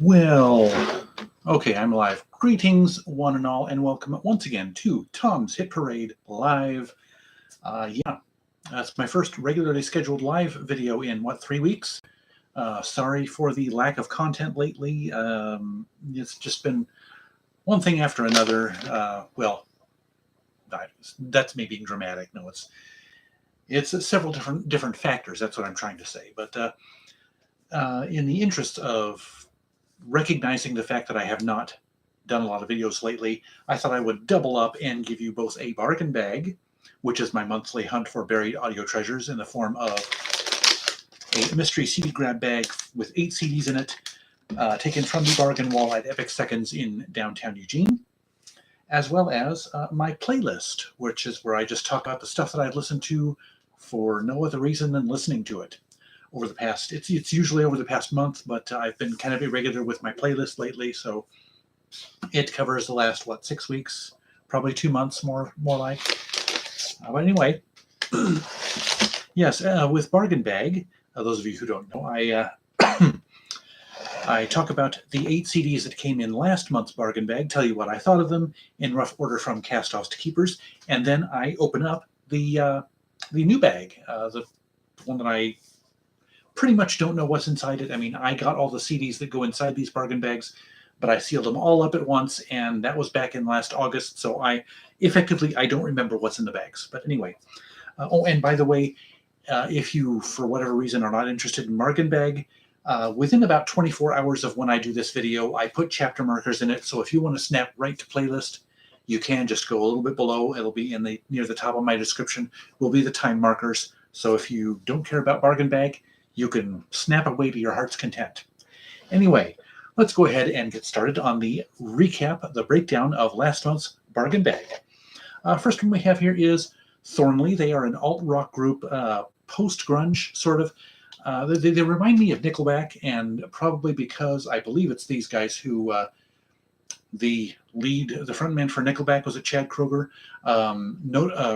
Well, okay, I'm live. Greetings, one and all, and welcome once again to Tom's Hit Parade Live. Yeah, that's my first regularly scheduled live video in, 3 weeks? Sorry for the lack of content lately. It's just been one thing after another. Well, that's me being dramatic. No, it's several different factors. That's what I'm trying to say. But in the interest of recognizing the fact that I have not done a lot of videos lately, I thought I would double up and give you both a bargain bag, which is my monthly hunt for buried audio treasures in the form of a mystery CD grab bag with 8 CDs in it, taken from the bargain wall at Epic Seconds in downtown Eugene, as well as my playlist, which is where I just talk about the stuff that I've listened to for no other reason than listening to it. Over the past, it's usually over the past month, but I've been kind of irregular with my playlist lately, so it covers the last 6 weeks, probably 2 months, more like. But anyway, yes, with Bargain Bag, those of you who don't know, I talk about the 8 CDs that came in last month's Bargain Bag, tell you what I thought of them in rough order from cast-offs to keepers, and then I open up the new bag, the one that I pretty much don't know what's inside it. I mean, I got all the CDs that go inside these bargain bags, but I sealed them all up at once, and that was back in last August, so I don't remember what's in the bags. But anyway, oh, and by the way, if you, for whatever reason, are not interested in bargain bag, within about 24 hours of when I do this video, I put chapter markers in it, so if you want to snap right to playlist, you can just go a little bit below. It'll be near the top of my description will be the time markers, so if you don't care about bargain bag, you can snap away to your heart's content. Anyway, let's go ahead and get started on the recap, the breakdown of last month's bargain bag. First one we have here is Thornley. They are an alt-rock group, post-grunge, sort of. They remind me of Nickelback, and probably because I believe it's these guys who, the frontman for Nickelback was Chad Kroeger,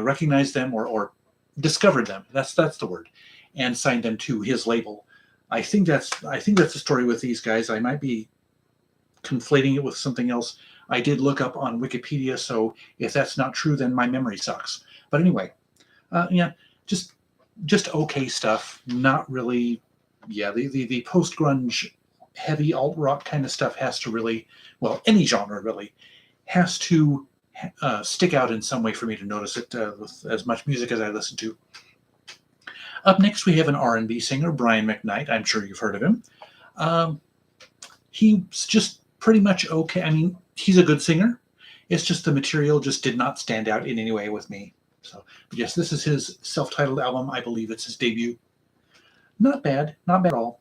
recognized them or discovered them. That's the word. And signed them to his label. I think that's the story with these guys. I might be conflating it with something else. I did look up on Wikipedia, so if that's not true, then my memory sucks. But anyway, yeah, just okay stuff. Not really. Yeah, the post grunge, heavy alt rock kind of stuff has to really, well, any genre really has to stick out in some way for me to notice it with as much music as I listen to. Up next, we have an R&B singer, Brian McKnight. I'm sure you've heard of him. He's just pretty much okay. I mean, he's a good singer. It's just the material just did not stand out in any way with me. So, yes, this is his self-titled album. I believe it's his debut. Not bad at all.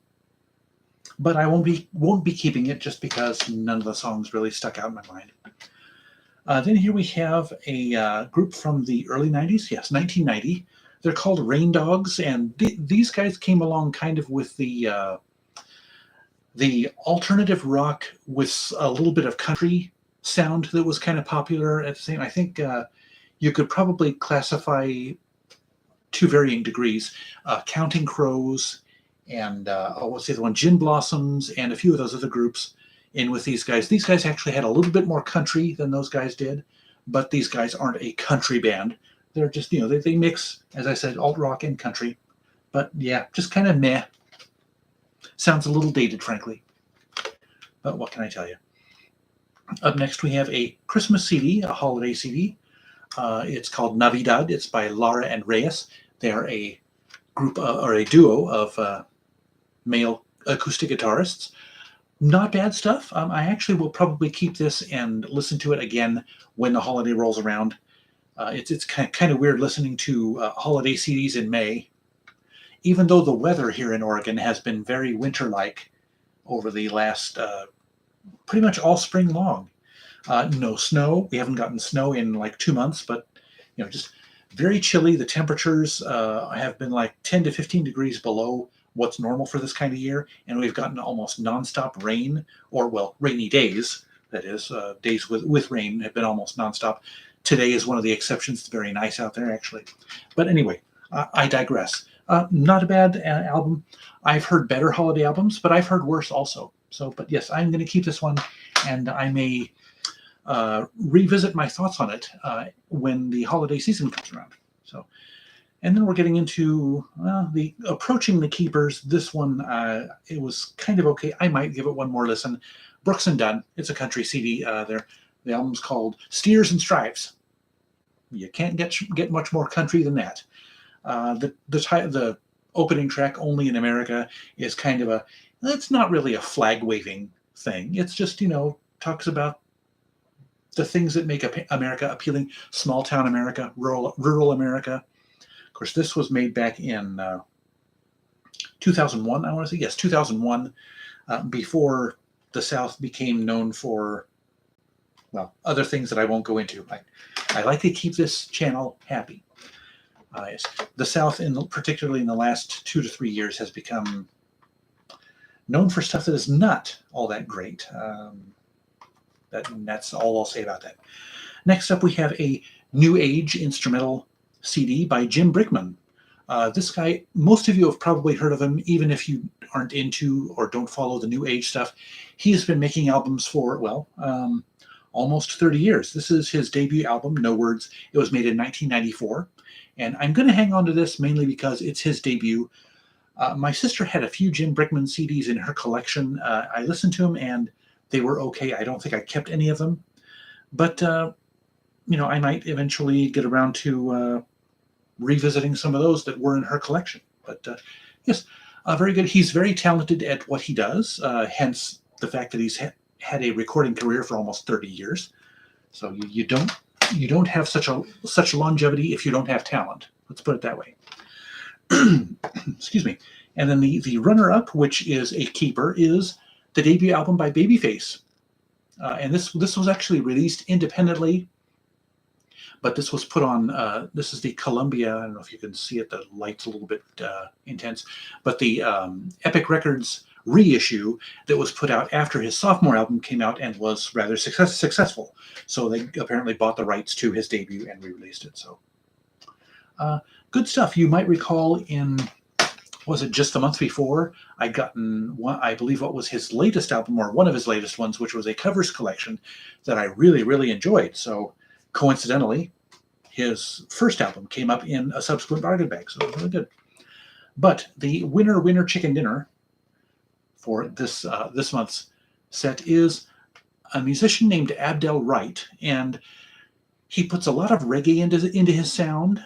But I won't be keeping it just because none of the songs really stuck out in my mind. Then here we have a group from the early 90s. Yes, 1990. They're called Rain Dogs, and these guys came along kind of with the alternative rock with a little bit of country sound that was kind of popular at the same. I think you could probably classify to varying degrees, Counting Crows and what's the other one? Gin Blossoms and a few of those other groups in with these guys. These guys actually had a little bit more country than those guys did, but these guys aren't a country band. They're just, they mix, as I said, alt rock and country. But yeah, just kind of meh. Sounds a little dated, frankly. But what can I tell you? Up next, we have a Christmas CD, a holiday CD. It's called Navidad. It's by Lara and Reyes. They are a group or a duo of male acoustic guitarists. Not bad stuff. I actually will probably keep this and listen to it again when the holiday rolls around. It's kind of weird listening to holiday CDs in May, even though the weather here in Oregon has been very winter-like over the last pretty much all spring long. No snow. We haven't gotten snow in 2 months, but just very chilly. The temperatures have been 10 to 15 degrees below what's normal for this kind of year, and we've gotten almost nonstop rain, or rainy days. That is, days with rain have been almost nonstop. Today is one of the exceptions. It's very nice out there, actually. But anyway, I digress. Not a bad album. I've heard better holiday albums, but I've heard worse also. So, but yes, I'm going to keep this one, and I may revisit my thoughts on it when the holiday season comes around. So, and then we're getting into the approaching the keepers. This one, it was kind of okay. I might give it one more listen. Brooks and Dunn. It's a country CD. The album's called Steers and Stripes. You can't get much more country than that. The opening track, Only in America, is kind of it's not really a flag waving thing. It's just, talks about the things that make America appealing: small town America, rural America. Of course, this was made back in 2001. I want to say, yes, 2001, before the South became known for, well, other things that I won't go into. I like to keep this channel happy. Yes. The South, particularly in the last 2 to 3 years, has become known for stuff that is not all that great. That's all I'll say about that. Next up, we have a New Age instrumental CD by Jim Brickman. This guy, most of you have probably heard of him, even if you aren't into or don't follow the New Age stuff. He has been making albums for, well, almost 30 years. This is his debut album, No Words. It was made in 1994. And I'm going to hang on to this mainly because it's his debut. My sister had a few Jim Brickman CDs in her collection. I listened to them and they were okay. I don't think I kept any of them. But, I might eventually get around to revisiting some of those that were in her collection. But, yes, very good. He's very talented at what he does, hence the fact that he's had a recording career for almost 30 years. So you don't have such longevity if you don't have talent. Let's put it that way. Excuse me. And then the runner-up, which is a keeper, is the debut album by Babyface. And this was actually released independently, but this was put on, this is the Columbia, I don't know if you can see it, the light's a little bit intense, but the Epic Records reissue that was put out after his sophomore album came out and was rather successful. So they apparently bought the rights to his debut and re-released it. So good stuff. You might recall was it just the month before, I'd gotten one, I believe what was his latest album, or one of his latest ones, which was a covers collection that I really, really enjoyed. So coincidentally, his first album came up in a subsequent bargain bag, so it was really good. But the winner chicken dinner for this month's set is a musician named Abdel Wright, and he puts a lot of reggae into his sound.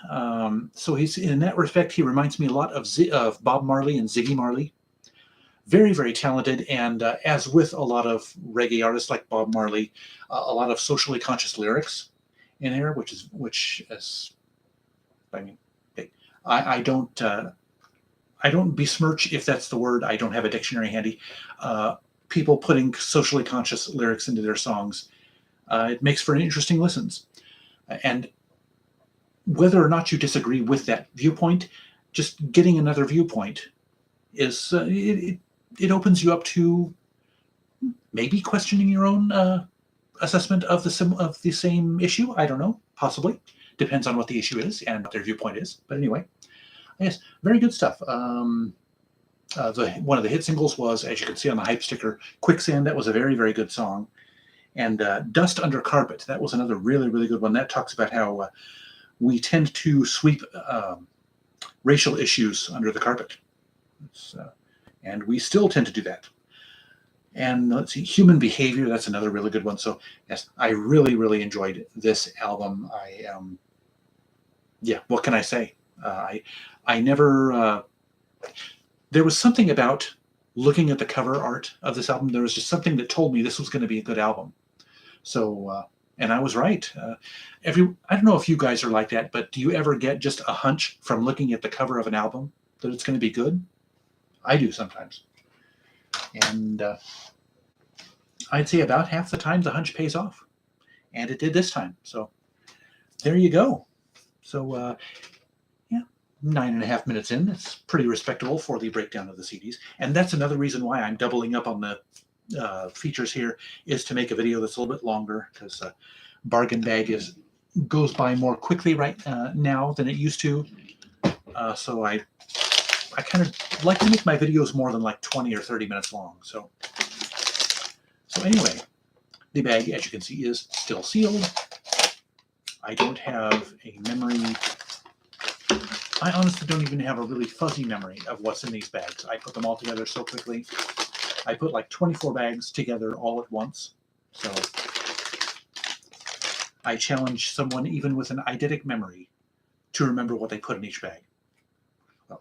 So he's, in that respect, he reminds me a lot of Bob Marley and Ziggy Marley. Very, very talented, and as with a lot of reggae artists like Bob Marley, a lot of socially conscious lyrics in there, which is, I mean, I don't besmirch, if that's the word. I don't have a dictionary handy. People putting socially conscious lyrics into their songs, it makes for interesting listens. And whether or not you disagree with that viewpoint, just getting another viewpoint is it opens you up to maybe questioning your own assessment of the same issue. I don't know, possibly. Depends on what the issue is and what their viewpoint is. But anyway, yes, very good stuff. One of the hit singles was, as you can see on the hype sticker, Quicksand. That was a very, very good song. And Dust Under Carpet, that was another really, really good one. That talks about how we tend to sweep racial issues under the carpet. And we still tend to do that. And let's see, Human Behavior, that's another really good one. So yes, I really, really enjoyed this album. Yeah, what can I say? I never, there was something about looking at the cover art of this album. There was just something that told me this was going to be a good album. So, and I was right. I don't know if you guys are like that, but do you ever get just a hunch from looking at the cover of an album that it's going to be good? I do sometimes. And I'd say about half the time the hunch pays off. And it did this time. So there you go. So, yeah, 9.5 minutes in. It's pretty respectable for the breakdown of the CDs. And that's another reason why I'm doubling up on the features here, is to make a video that's a little bit longer, because bargain bag goes by more quickly right now than it used to. So I kind of like to make my videos more than like 20 or 30 minutes long. So So anyway, the bag, as you can see, is still sealed. I don't have a memory. I honestly don't even have a really fuzzy memory of what's in these bags. I put them all together so quickly. I put like 24 bags together all at once. So I challenge someone even with an eidetic memory to remember what they put in each bag.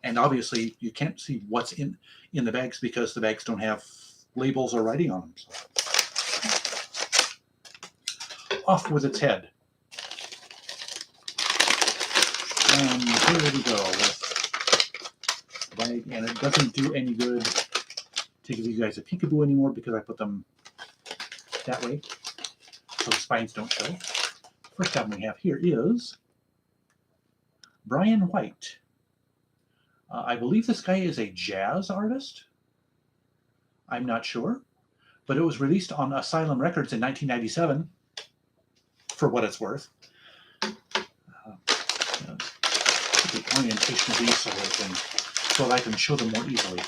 And obviously you can't see what's in the bags because the bags don't have labels or writing on them. So. Off with its head. And here we go with the bag, and it doesn't do any good to give you guys a peekaboo anymore because I put them that way so the spines don't show. First album we have here is Brian White. I believe this guy is a jazz artist. I'm not sure, but it was released on Asylum Records in 1997, for what it's worth. The orientation of these so that I can show them more easily.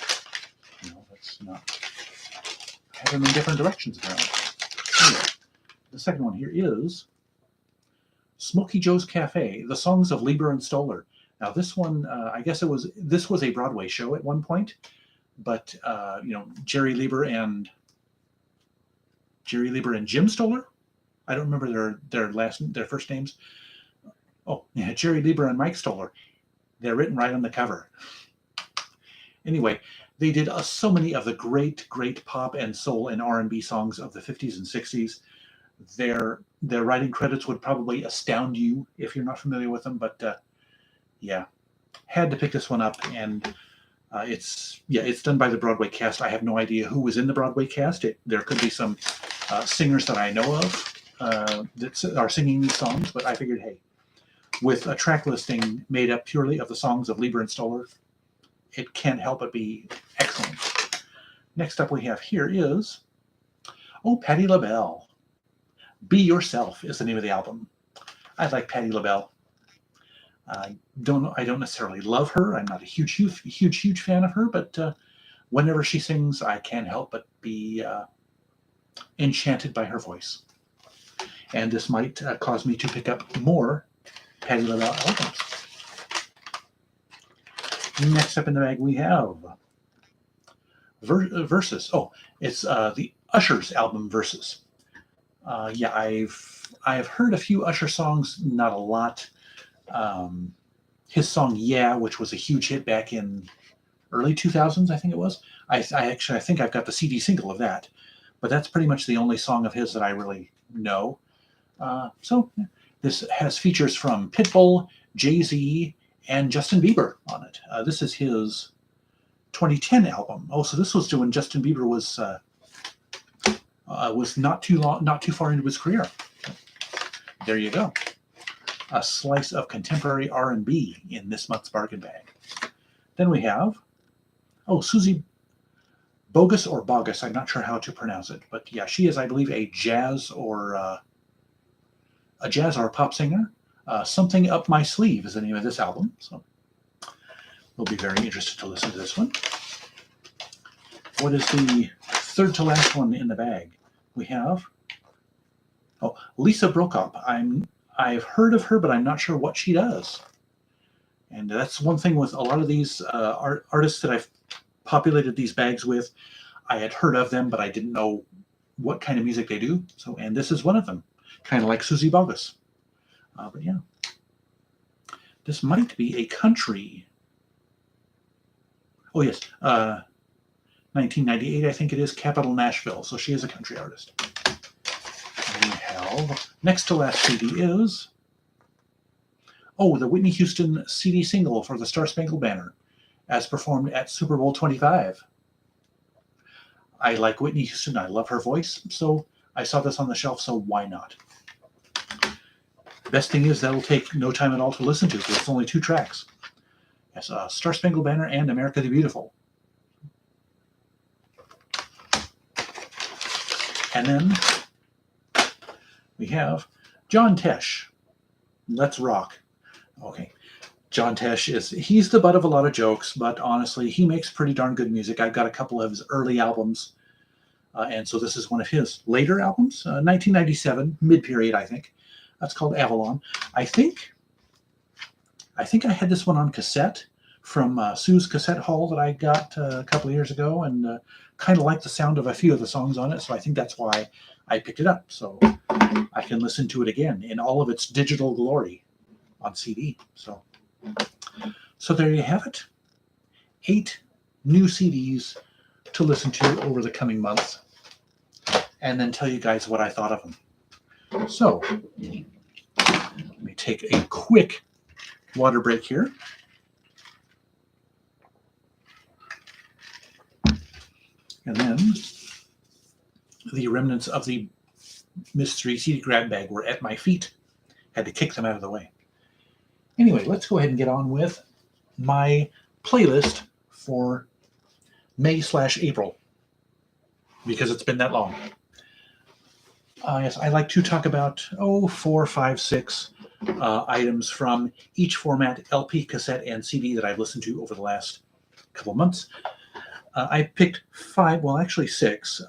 That's not. I have them in different directions apparently. Anyway, the second one here is Smokey Joe's Cafe: The Songs of Lieber and Stoller. Now this one, I guess this was a Broadway show at one point, but Jerry Lieber and Jim Stoller. I don't remember their first names. Oh, yeah, Jerry Lieber and Mike Stoller. They're written right on the cover. Anyway, they did so many of the great pop and soul and R&B songs of the 50s and 60s. Their writing credits would probably astound you if you're not familiar with them, but yeah, had to pick this one up, and it's done by the Broadway cast. I have no idea who was in the Broadway cast. There could be some singers that I know of that are singing these songs, but I figured, hey, with a track listing made up purely of the songs of Lieber and Stoller, it can't help but be excellent. Next up we have here is, Patti LaBelle. Be Yourself is the name of the album. I like Patti LaBelle. I don't necessarily love her. I'm not a huge fan of her, but whenever she sings, I can't help but be enchanted by her voice. And this might cause me to pick up more Patti LaBelle albums. Next up in the bag we have Versus. Oh, it's the Usher's album Versus. Yeah, I've heard a few Usher songs, not a lot. His song "Yeah," which was a huge hit back in early 2000s, I think it was. I think I've got the CD single of that, but that's pretty much the only song of his that I really know. So this has features from Pitbull, Jay-Z, and Justin Bieber on it. This is his 2010 album. Oh, so this was when Justin Bieber was not too far into his career. There you go. A slice of contemporary R&B in this month's bargain bag. Then we have, Susie Bogus or Bogus. I'm not sure how to pronounce it, but yeah, she is, I believe, a jazz or a pop singer. Something Up My Sleeve is the name of this album, so we'll be very interested to listen to this one. What is the third to last one in the bag? We have, Lisa Brokop. I've heard of her, but I'm not sure what she does. And that's one thing with a lot of these artists that I've populated these bags with. I had heard of them, but I didn't know what kind of music they do. So, and this is one of them, kind of like Susie Bogus. But yeah, this might be a country. Oh yes, 1998, I think it is, Capital Nashville. So she is a country artist. We have, next to last CD is, the Whitney Houston CD single for the Star Spangled Banner, as performed at Super Bowl 25. I like Whitney Houston. I love her voice, so I saw this on the shelf, so why not? Best thing is that'll take no time at all to listen to, because it's only 2 tracks. Yes, Star Spangled Banner and America the Beautiful. And then we have John Tesh, Let's Rock. Okay, John Tesh he's the butt of a lot of jokes, but honestly, he makes pretty darn good music. I've got a couple of his early albums. And so this is one of his later albums, 1997, mid-period, I think. That's called Avalon. I think I had this one on cassette from Sue's Cassette Haul that I got a couple of years ago, and kind of liked the sound of a few of the songs on it, so I think that's why I picked it up. So I can listen to it again in all of its digital glory on CD. So there you have it. 8 new CDs to listen to over the coming months, and then tell you guys what I thought of them. So let me take a quick water break here. And then the remnants of the mystery CD grab bag were at my feet. Had to kick them out of the way. Anyway, let's go ahead and get on with my playlist for May/April, because it's been that long. Yes, I like to talk about 4, 5, 6 items from each format, LP, cassette, and CD that I've listened to over the last couple months. I picked 5, well, actually 6,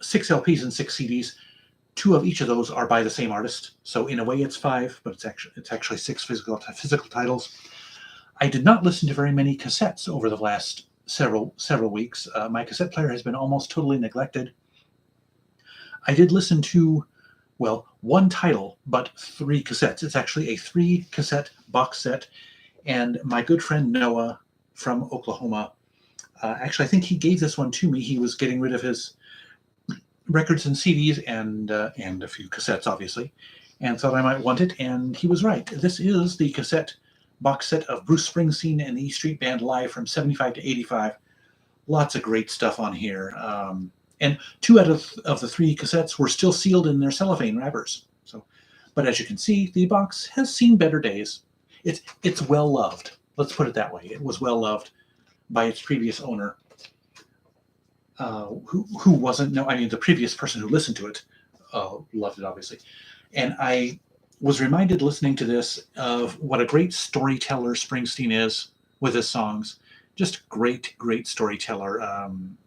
6 LPs and 6 CDs. 2 of each of those are by the same artist, so in a way it's 5, but it's actually 6 physical titles. I did not listen to very many cassettes over the last several weeks. My cassette player has been almost totally neglected. I did listen to, well, 1 title, but 3 cassettes. It's actually a 3 cassette box set, and my good friend Noah from Oklahoma, actually I think he gave this one to me. He was getting rid of his records and CDs and a few cassettes, obviously, and thought I might want it, and he was right. This is the cassette box set of Bruce Springsteen and the E Street Band live from 75 to 85. Lots of great stuff on here. And 2 out of the 3 cassettes were still sealed in their cellophane wrappers. So, but as you can see, the box has seen better days. It's well loved. Let's put it that way. It was well loved by its previous owner, who wasn't. No, I mean the previous person who listened to it loved it, obviously. And I was reminded listening to this of what a great storyteller Springsteen is with his songs. Just great storyteller. And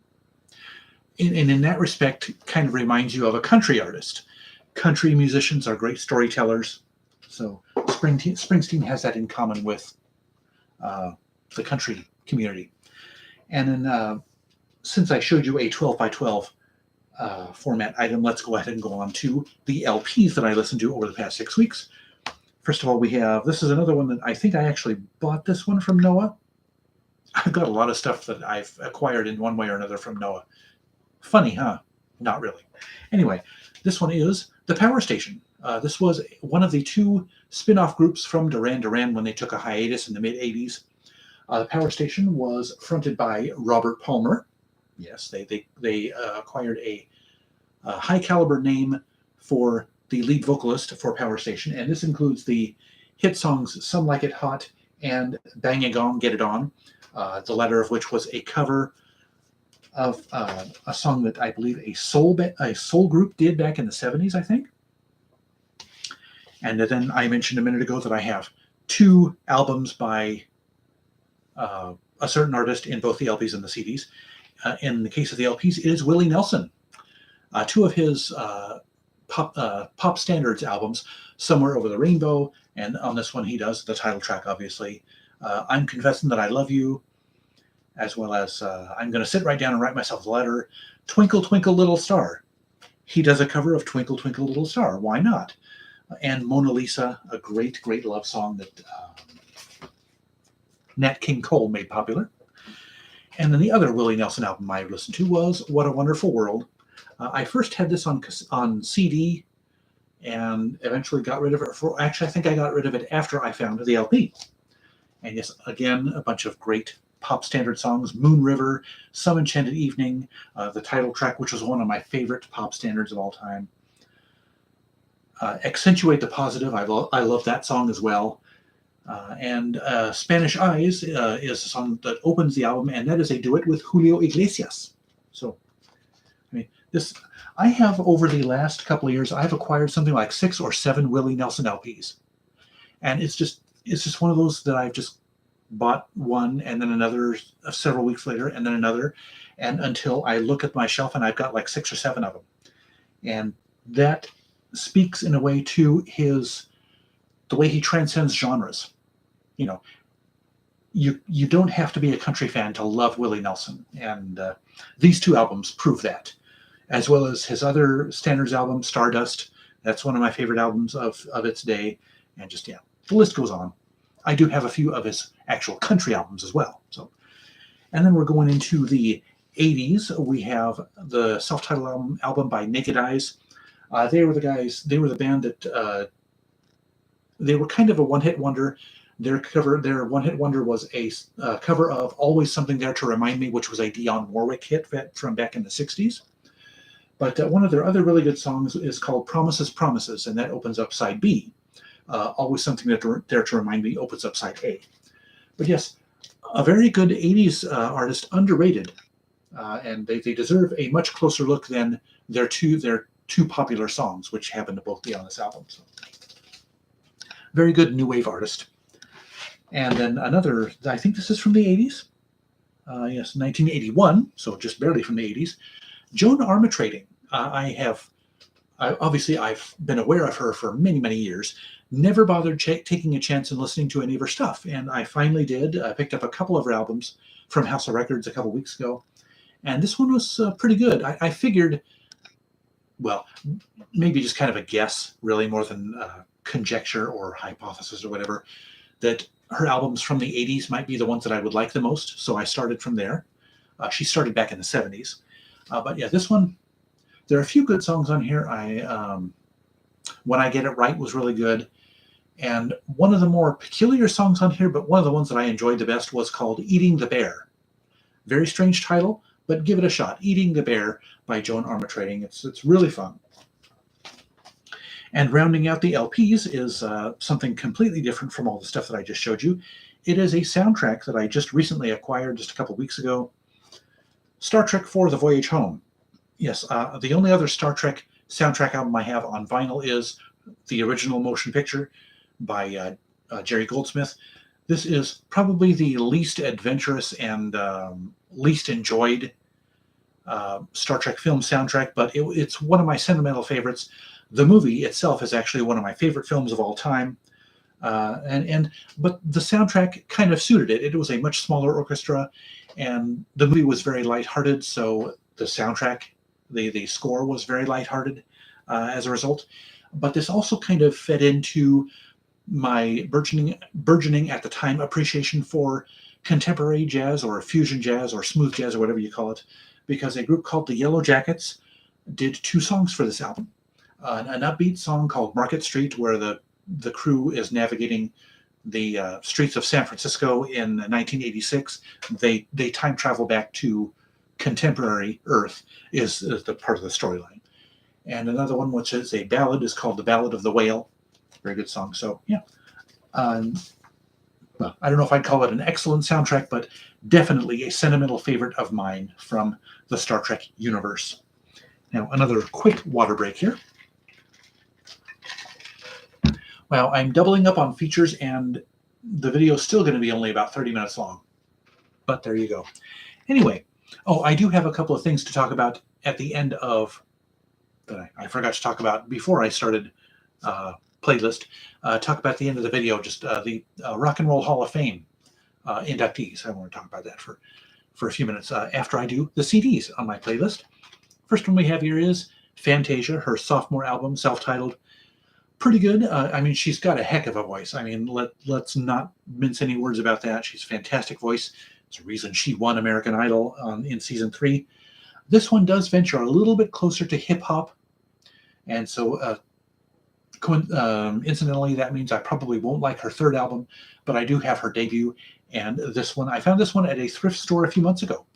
in that respect, kind of reminds you of a country artist. Country musicians are great storytellers. So Springsteen has that in common with the country community. And then since I showed you a 12 by 12 format item, let's go ahead and go on to the LPs that I listened to over the past 6 weeks. First of all, we have, this is another one that I think I actually bought this one from Noah. I've got a lot of stuff that I've acquired in one way or another from Noah. Funny, huh? Not really. Anyway, this one is The Power Station. This was one of the 2 spin-off groups from Duran Duran when they took a hiatus in the mid-'80s. The Power Station was fronted by Robert Palmer. Yes, they acquired a high-caliber name for the lead vocalist for Power Station, and this includes the hit songs Some Like It Hot and Bang a Gong, Get It On, the latter of which was a cover of a song that I believe a soul group did back in the 70s, I think. And then I mentioned a minute ago that I have 2 albums by a certain artist in both the LPs and the CDs. In the case of the LPs, it is Willie Nelson. 2 of his pop standards albums, Somewhere Over the Rainbow, and on this one he does the title track, obviously. I'm Confessing That I Love You, as well as I'm Going to Sit Right Down and Write Myself a Letter. Twinkle, Twinkle, Little Star. He does a cover of Twinkle, Twinkle, Little Star. Why not? And Mona Lisa, a great love song that Nat King Cole made popular. And then the other Willie Nelson album I listened to was What a Wonderful World. I first had this on CD and eventually got rid of it. Actually, I think I got rid of it after I found the LP. And yes, again, a bunch of great pop standard songs. Moon River, Some Enchanted Evening, the title track, which was one of my favorite pop standards of all time. Accentuate the Positive, I love that song as well. And Spanish Eyes is a song that opens the album, and that is a duet with Julio Iglesias. So, I mean, I have over the last couple of years, I've acquired something like 6 or 7 Willie Nelson LPs, and it's just one of those that I've just bought one and then another several weeks later and then another, and until I look at my shelf and I've got like 6 or 7 of them. And that speaks in a way to the way he transcends genres. You know, you don't have to be a country fan to love Willie Nelson, and these 2 albums prove that, as well as his other standards album, Stardust. That's one of my favorite albums of its day, and just, yeah, the list goes on. I do have a few of his actual country albums as well. So, and then we're going into the 80s. We have the self-titled album by Naked Eyes. They were the band that they were kind of a one-hit wonder. Their one-hit wonder was a cover of "Always Something There to Remind Me," which was a Dionne Warwick hit from back in the '60s. But one of their other really good songs is called "Promises, Promises," and that opens up side B. "Always Something There to Remind Me" opens up side A. But yes, a very good '80s artist, underrated, and they deserve a much closer look than their two popular songs, which happen to both be on this album. So, very good new wave artist. And then another, I think this is from the 80s. Yes, 1981, so just barely from the 80s. Joan Armatrading. I've been aware of her for many, many years. Never bothered taking a chance and listening to any of her stuff. And I finally did. I picked up a couple of her albums from House of Records a couple weeks ago. And this one was pretty good. I figured, well, maybe just kind of a guess, really, more than conjecture or hypothesis or whatever, that her albums from the 80s might be the ones that I would like the most. So I started from there. She started back in the 70s. But yeah, this one, there are a few good songs on here. When I Get It Right was really good. And one of the more peculiar songs on here, but one of the ones that I enjoyed the best, was called Eating the Bear. Very strange title, but give it a shot. Eating the Bear by Joan Armatrading. It's really fun. And rounding out the LPs is something completely different from all the stuff that I just showed you. It is a soundtrack that I just recently acquired just a couple weeks ago. Star Trek IV: The Voyage Home. Yes, the only other Star Trek soundtrack album I have on vinyl is the original motion picture by Jerry Goldsmith. This is probably the least adventurous and least enjoyed Star Trek film soundtrack, but it's one of my sentimental favorites. The movie itself is actually one of my favorite films of all time, but the soundtrack kind of suited it. It was a much smaller orchestra, and the movie was very lighthearted, so the soundtrack, the score was very lighthearted as a result. But this also kind of fed into my burgeoning at the time appreciation for contemporary jazz or fusion jazz or smooth jazz or whatever you call it, because a group called the Yellow Jackets did 2 songs for this album. An upbeat song called Market Street, where the crew is navigating the streets of San Francisco in 1986. They time travel back to contemporary Earth is the part of the storyline. And another one, which is a ballad, is called The Ballad of the Whale. Very good song. So, yeah. Well, I don't know if I'd call it an excellent soundtrack, but definitely a sentimental favorite of mine from the Star Trek universe. Now, another quick water break here. Well, I'm doubling up on features, and the video is still going to be only about 30 minutes long. But there you go. Anyway, I do have a couple of things to talk about at the end of that I forgot to talk about before I started playlist. Talk about the end of the video, just the Rock and Roll Hall of Fame inductees. I want to talk about that for a few minutes after I do the CDs on my playlist. First one we have here is Fantasia, her sophomore album, self-titled. Pretty good. I mean, she's got a heck of a voice. I mean, let's not mince any words about that. She's a fantastic voice. It's a reason she won American Idol in season 3. This one does venture a little bit closer to hip hop, and so incidentally, that means I probably won't like her third album, but I do have her debut, and this one, I found this one at a thrift store a few months ago.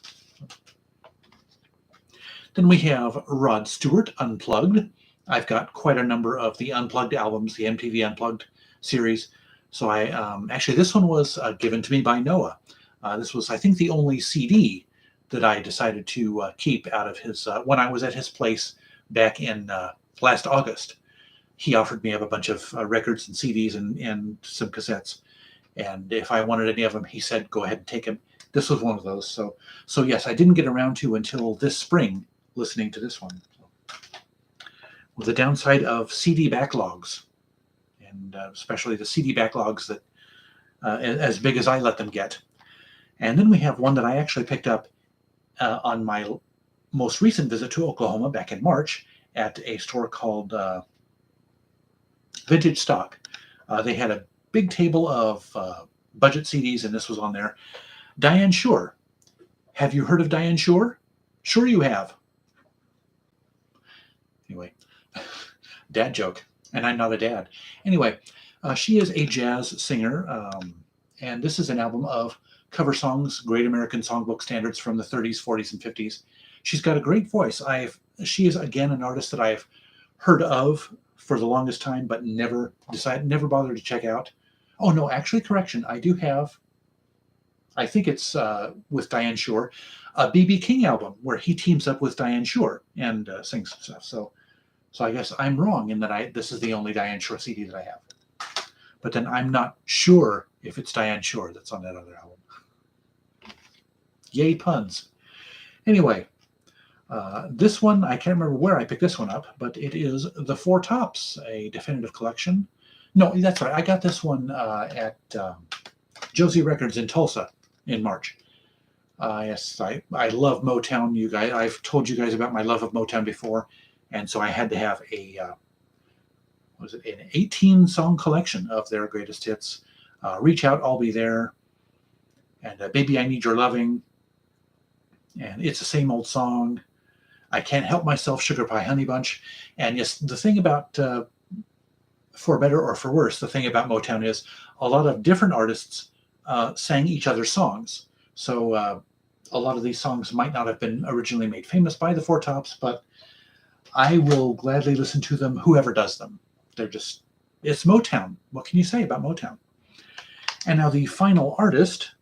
Then we have Rod Stewart, Unplugged. I've got quite a number of the Unplugged albums, the MTV Unplugged series. So I actually, this one was given to me by Noah. This was, I think, the only CD that I decided to keep out of his, when I was at his place back in last August. He offered me up a bunch of records and CDs and some cassettes. And if I wanted any of them, he said, go ahead and take them. This was one of those. So yes, I didn't get around to until this spring listening to this one. With the downside of CD backlogs, and especially the CD backlogs that as big as I let them get. And then we have one that I actually picked up on my most recent visit to Oklahoma back in March at a store called Vintage Stock. They had a big table of budget CDs, and this was on there. Diane Shore. Have you heard of Diane Shore? Sure you have. Anyway, dad joke, and I'm not a dad. Anyway, she is a jazz singer, and this is an album of cover songs, Great American Songbook standards from the 30s, 40s, and 50s. She's got a great voice. She is, again, an artist that I've heard of for the longest time, but never bothered to check out. Oh, no, actually, correction. I do have, I think it's with Diane Shore, a B.B. King album where he teams up with Diane Shore and sings stuff. So I guess I'm wrong in that this is the only Diane Shore CD that I have. But then I'm not sure if it's Diane Shore that's on that other album. Yay, puns. Anyway, this one, I can't remember where I picked this one up, but it is The Four Tops, a definitive collection. No, that's right. I got this one at Josie Records in Tulsa in March. Yes, I love Motown. You guys, I've told you guys about my love of Motown before, and so I had to have an 18-song collection of their greatest hits. Reach Out, I'll Be There, and Baby, I Need Your Loving, and It's the Same Old Song. I Can't Help Myself, Sugar Pie Honey Bunch. And yes, the thing about, for better or for worse, the thing about Motown is a lot of different artists sang each other's songs. So a lot of these songs might not have been originally made famous by the Four Tops, but I will gladly listen to them, whoever does them. It's Motown. What can you say about Motown? And now the final artist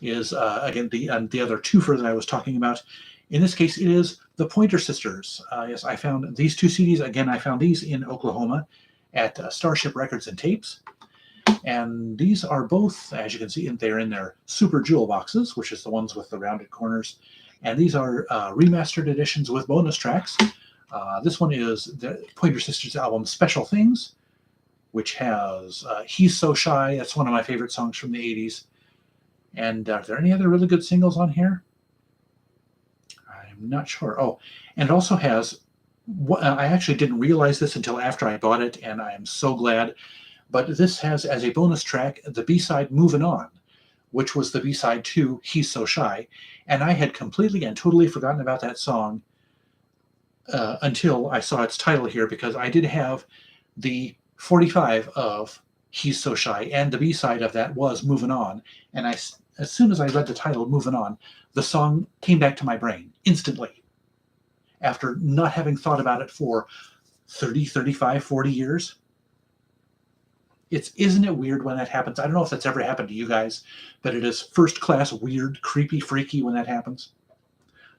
is, again, the other twofer that I was talking about. In this case, it is the Pointer Sisters. Yes, I found these two CDs. Again, I found these in Oklahoma at Starship Records and Tapes. And these are both, as you can see, they're in their Super Jewel boxes, which is the ones with the rounded corners. And these are remastered editions with bonus tracks. This one is the Pointer Sisters album Special Things, which has He's So Shy. That's one of my favorite songs from the 80s. And are there any other really good singles on here? I'm not sure. Oh, and it also has, I actually didn't realize this until after I bought it, and I am so glad. But this has, as a bonus track, the B-side Moving On, which was the B-side to He's So Shy. And I had completely and totally forgotten about that song until I saw its title here, because I did have the 45 of He's So Shy, and the B-side of that was Moving On. And as soon as I read the title, Moving On, the song came back to my brain instantly, after not having thought about it for 30, 35, 40 years. Isn't it weird when that happens? I don't know if that's ever happened to you guys, but it is first class weird, creepy, freaky when that happens.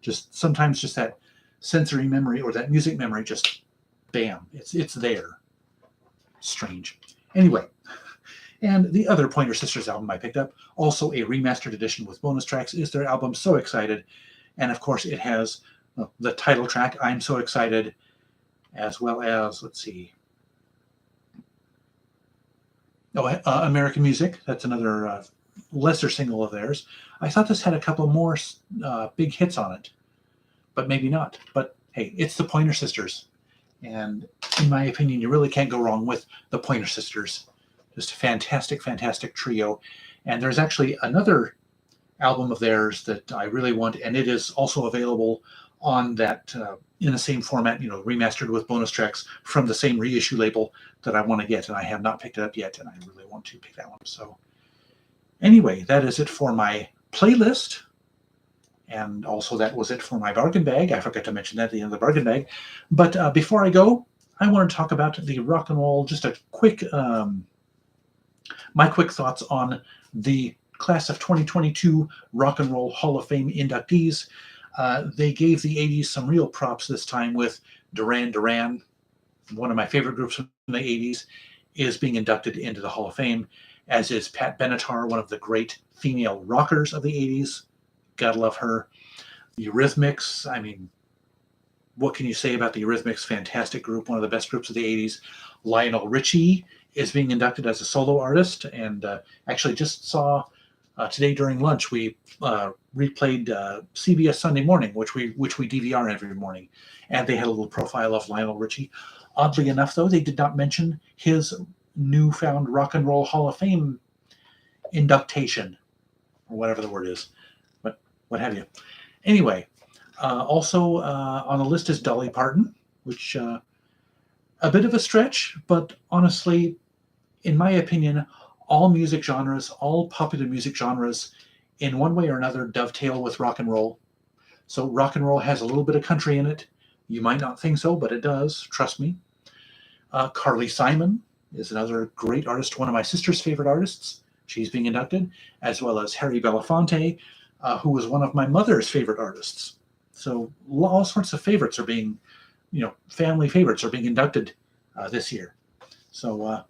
Sometimes that sensory memory or that music memory, just bam, it's there. Strange. Anyway, and the other Pointer Sisters album I picked up, also a remastered edition with bonus tracks, is their album So Excited. And of course it has the title track, I'm So Excited, as well as, let's see, American Music. That's another lesser single of theirs. I thought this had a couple more big hits on it, but maybe not. But hey, it's the Pointer Sisters. And in my opinion, you really can't go wrong with the Pointer Sisters. Just a fantastic, fantastic trio. And there's actually another album of theirs that I really want, and it is also available on that, in the same format, remastered with bonus tracks from the same reissue label that I want to get, and I have not picked it up yet, and I really want to pick that one. So anyway, that is it for my playlist. And also that was it for my bargain bag. I forgot to mention that at the end of the bargain bag. But before I go, I want to talk about the rock and roll, just a quick, my quick thoughts on the class of 2022 Rock and Roll Hall of Fame inductees. They gave the 80s some real props this time with Duran Duran, one of my favorite groups from the 80s, is being inducted into the Hall of Fame. as is Pat Benatar, one of the great female rockers of the 80s. Gotta love her. The Eurythmics, I mean, what can you say about the Eurythmics? Fantastic group, one of the best groups of the 80s. Lionel Richie is being inducted as a solo artist, and actually just saw today during lunch we replayed CBS Sunday Morning, which we DVR every morning, and they had a little profile of Lionel Richie. Oddly enough, though, they did not mention his newfound Rock and Roll Hall of Fame inductation, or whatever the word is, but what have you. Anyway, also on the list is Dolly Parton, which a bit of a stretch, but honestly, in my opinion, all music genres, all popular music genres, in one way or another, dovetail with rock and roll. So rock and roll has a little bit of country in it. You might not think so, but it does. Trust me. Carly Simon is another great artist, one of my sister's favorite artists. She's being inducted, as well as Harry Belafonte, who was one of my mother's favorite artists. So all sorts of favorites are being, family favorites are being inducted this year. So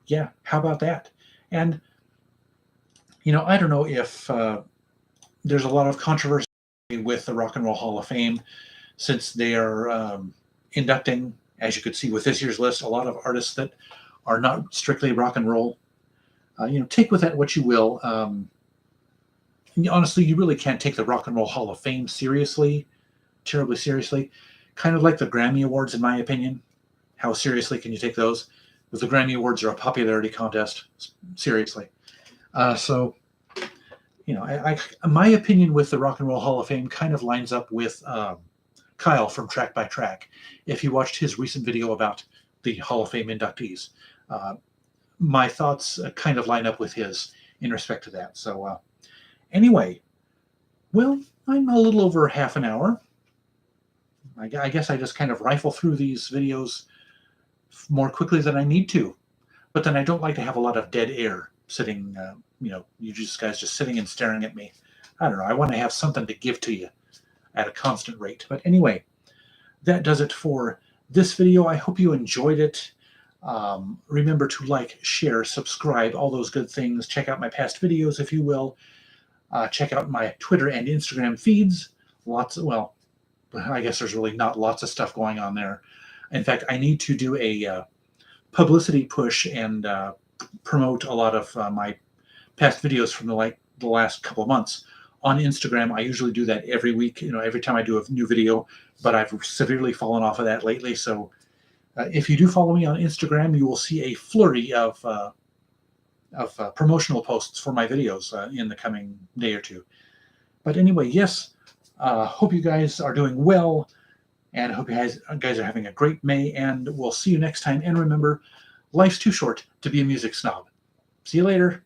yeah, how about that? And, I don't know if there's a lot of controversy with the Rock and Roll Hall of Fame, since they are inducting, as you could see with this year's list, a lot of artists that are not strictly rock and roll. Take with that what you will. Honestly, you really can't take the Rock and Roll Hall of Fame terribly seriously. Kind of like the Grammy Awards, in my opinion. How seriously can you take those? Because the Grammy Awards are a popularity contest, seriously. So, my opinion with the Rock and Roll Hall of Fame kind of lines up with Kyle from Track by Track. If you watched his recent video about the Hall of Fame inductees, my thoughts kind of line up with his in respect to that. So anyway, well, I'm a little over half an hour. I guess I just kind of rifle through these videos more quickly than I need to. But then I don't like to have a lot of dead air sitting, you guys just sitting and staring at me. I don't know. I want to have something to give to you at a constant rate. But anyway, that does it for this video. I hope you enjoyed it. Remember to like, share, subscribe, all those good things. Check out my past videos if you will. Check out my Twitter and Instagram feeds. I guess there's really not lots of stuff going on there. In fact, I need to do a publicity push and promote a lot of my past videos from the last couple of months. On Instagram, I usually do that every week, every time I do a new video, but I've severely fallen off of that lately. So if you do follow me on Instagram, you will see a flurry of promotional posts for my videos in the coming day or two. But anyway, yes, hope you guys are doing well, and I hope you guys are having a great May, and we'll see you next time. And remember, life's too short to be a music snob. See you later.